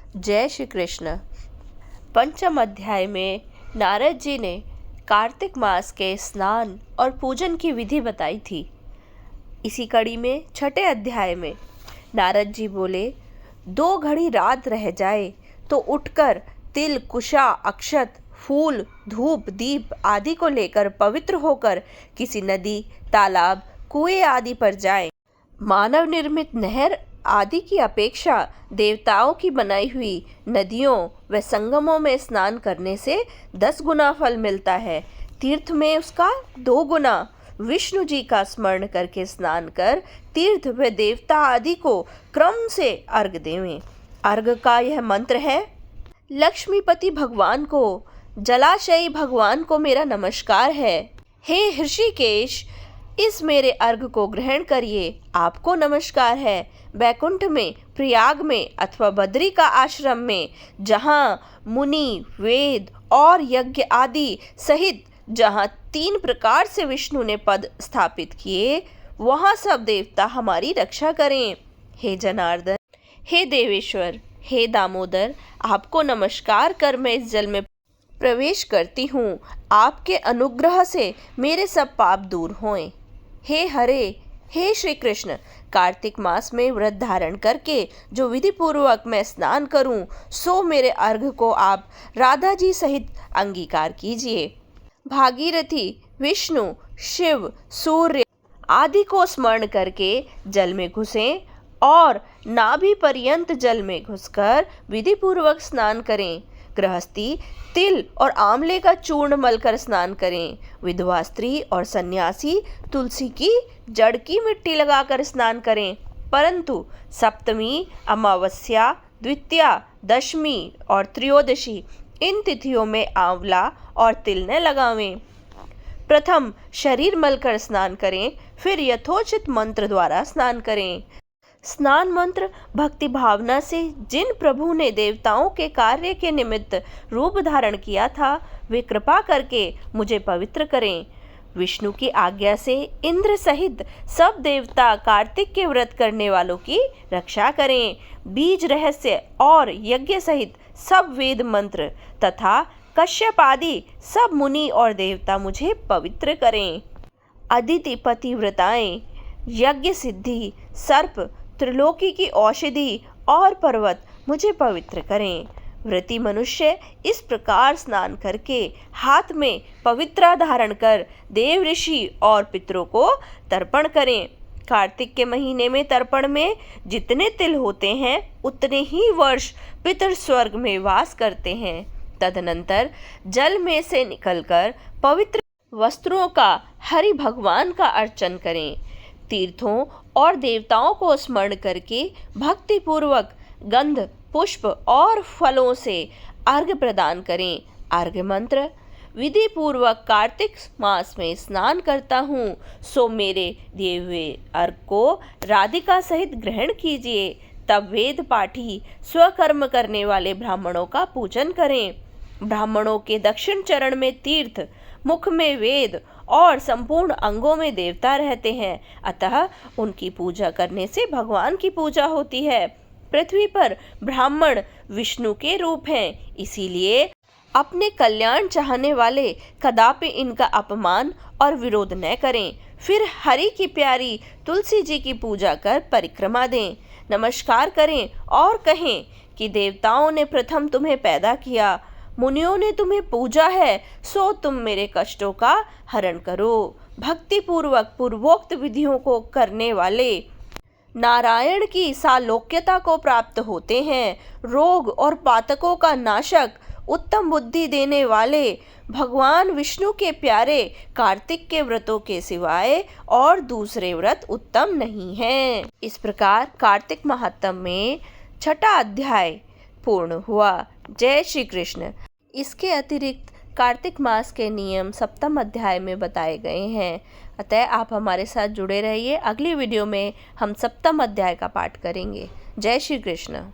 जय श्री कृष्ण। पंचम अध्याय में नारद जी ने कार्तिक मास के स्नान और पूजन की विधि बताई थी। इसी कड़ी में छठे अध्याय में नारद जी बोले, 2 घड़ी रात रह जाए तो उठकर तिल, कुशा, अक्षत, फूल, धूप, दीप आदि को लेकर पवित्र होकर किसी नदी, तालाब, कुएं आदि पर जाएं। मानव निर्मित नहर आदि की अपेक्षा देवताओं की बनाई हुई नदियों व संगमों में स्नान करने से 10 गुना फल मिलता है। तीर्थ में उसका 2 गुना। विष्णु जी का स्मरण करके स्नान कर तीर्थ व देवता आदि को क्रम से अर्घ देवें। अर्घ का यह मंत्र है, लक्ष्मीपति भगवान को, जलाशयी भगवान को मेरा नमस्कार है। हे ऋषिकेश, इस मेरे अर्घ को ग्रहण करिए, आपको नमस्कार है। बैकुंठ में, प्रयाग में अथवा बद्री का आश्रम में, जहाँ मुनि, वेद और यज्ञ आदि सहित जहाँ 3 प्रकार से विष्णु ने पद स्थापित किए, वहाँ सब देवता हमारी रक्षा करें। हे जनार्दन, हे देवेश्वर, हे दामोदर, आपको नमस्कार कर मैं इस जल में प्रवेश करती हूँ। आपके अनुग्रह से मेरे सब पाप दूर होएं। हे हरे, हे श्री कृष्ण, कार्तिक मास में व्रत धारण करके जो विधि पूर्वक मैं स्नान करूं, सो मेरे अर्घ को आप राधा जी सहित अंगीकार कीजिए। भागीरथी, विष्णु, शिव, सूर्य आदि को स्मरण करके जल में घुसें और नाभि पर्यंत जल में घुसकर विधि पूर्वक स्नान करें। गृहस्थी तिल और आंवले का चूर्ण मलकर स्नान करें। विधवा स्त्री और सन्यासी तुलसी की जड़ की मिट्टी लगाकर स्नान करें। परंतु सप्तमी, अमावस्या, द्वितीया, दशमी और त्रयोदशी इन तिथियों में आंवला और तिल न लगावें। प्रथम शरीर मलकर स्नान करें, फिर यथोचित मंत्र द्वारा स्नान करें। स्नान मंत्र भक्ति भावना से जिन प्रभु ने देवताओं के कार्य के निमित्त रूप धारण किया था, वे कृपा करके मुझे पवित्र करें। विष्णु की आज्ञा से इंद्र सहित सब देवता कार्तिक के व्रत करने वालों की रक्षा करें। बीज रहस्य और यज्ञ सहित सब वेद मंत्र तथा कश्यप आदि सब मुनि और देवता मुझे पवित्र करें। अदिति पतिव्रताएं, यज्ञ सिद्धि, सर्प, त्रिलोकी की औषधि और पर्वत मुझे पवित्र करें। व्रती मनुष्य इस प्रकार स्नान करके हाथ में पवित्रा धारण कर देव, ऋषि और पितरों को तर्पण करें। कार्तिक के महीने में तर्पण में जितने तिल होते हैं, उतने ही वर्ष पितर स्वर्ग में वास करते हैं। तदनंतर जल में से निकलकर पवित्र वस्त्रों का हरि भगवान का अर्चन करें। तीर्थों और देवताओं को स्मरण करके भक्ति पूर्वक गंध, पुष्प और फलों से अर्घ्य प्रदान करें। अर्घ्य मंत्र, विधि पूर्वक कार्तिक मास में स्नान करता हूँ, सो मेरे दिए हुए अर्घ्य को राधिका सहित ग्रहण कीजिए। तब वेद पाठी स्वकर्म करने वाले ब्राह्मणों का पूजन करें। ब्राह्मणों के दक्षिण चरण में तीर्थ, मुख में वेद और संपूर्ण अंगों में देवता रहते हैं, अतः उनकी पूजा करने से भगवान की पूजा होती है। पृथ्वी पर ब्राह्मण विष्णु के रूप हैं, इसीलिए अपने कल्याण चाहने वाले कदापि इनका अपमान और विरोध न करें। फिर हरि की प्यारी तुलसी जी की पूजा कर परिक्रमा दें, नमस्कार करें और कहें कि देवताओं ने प्रथम तुम्हें पैदा किया, मुनियों ने तुम्हें पूजा है, सो तुम मेरे कष्टों का हरण करो। भक्ति पूर्वक पूर्वोक्त विधियों को करने वाले नारायण की सालोक्यता को प्राप्त होते हैं। रोग और पातकों का नाशक, उत्तम बुद्धि देने वाले भगवान विष्णु के प्यारे कार्तिक के व्रतों के सिवाय और दूसरे व्रत उत्तम नहीं हैं। इस प्रकार कार्तिक महात्म्य में छठा अध्याय पूर्ण हुआ। जय श्री कृष्ण। इसके अतिरिक्त कार्तिक मास के नियम सप्तम अध्याय में बताए गए हैं, अतः आप हमारे साथ जुड़े रहिए। अगली वीडियो में हम सप्तम अध्याय का पाठ करेंगे। जय श्री कृष्ण।